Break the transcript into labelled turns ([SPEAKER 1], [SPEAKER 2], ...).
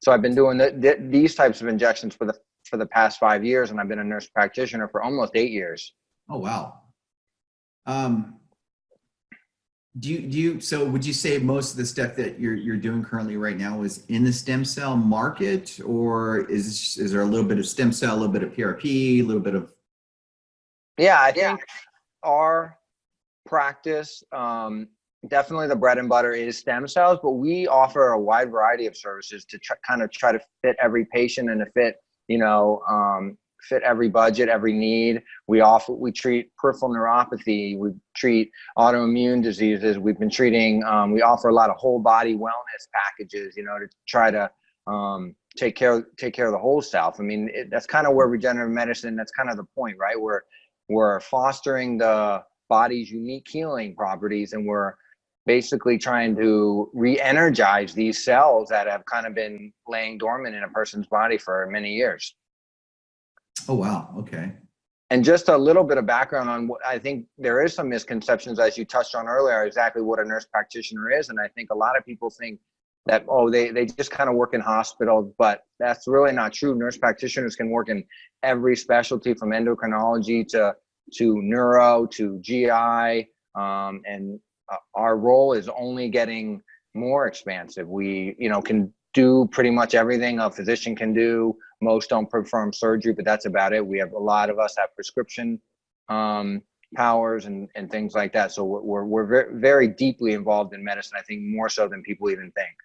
[SPEAKER 1] So I've been doing these types of injections for the past 5 years, and I've been a nurse practitioner for almost 8 years.
[SPEAKER 2] Oh, wow. So would you say most of the stuff that you're doing currently right now is in the stem cell market, or is there a little bit of stem cell, a little bit of PRP, a little bit of?
[SPEAKER 1] Yeah, I think our practice, definitely the bread and butter is stem cells, but we offer a wide variety of services to try to fit every patient and to fit every budget, every need. We treat peripheral neuropathy, we treat autoimmune diseases. We've been treating, we offer a lot of whole body wellness packages, to try to take care of the whole self. I mean, that's kind of where regenerative medicine, that's kind of the point, right? We're fostering the body's unique healing properties, and we're basically trying to re-energize these cells that have kind of been laying dormant in a person's body for many years.
[SPEAKER 2] Oh, wow. Okay. And
[SPEAKER 1] just a little bit of background on what I think there is some misconceptions, as you touched on earlier, exactly what a nurse practitioner is. And I think a lot of people think that, they just kind of work in hospitals, but that's really not true. Nurse practitioners can work in every specialty, from endocrinology to neuro to GI. And our role is only getting more expansive. We, can do pretty much everything a physician can do. Most don't perform surgery, but that's about it. We have a lot of us have prescription powers and things like that. So we're very, very deeply involved in medicine, I think more so than people even think.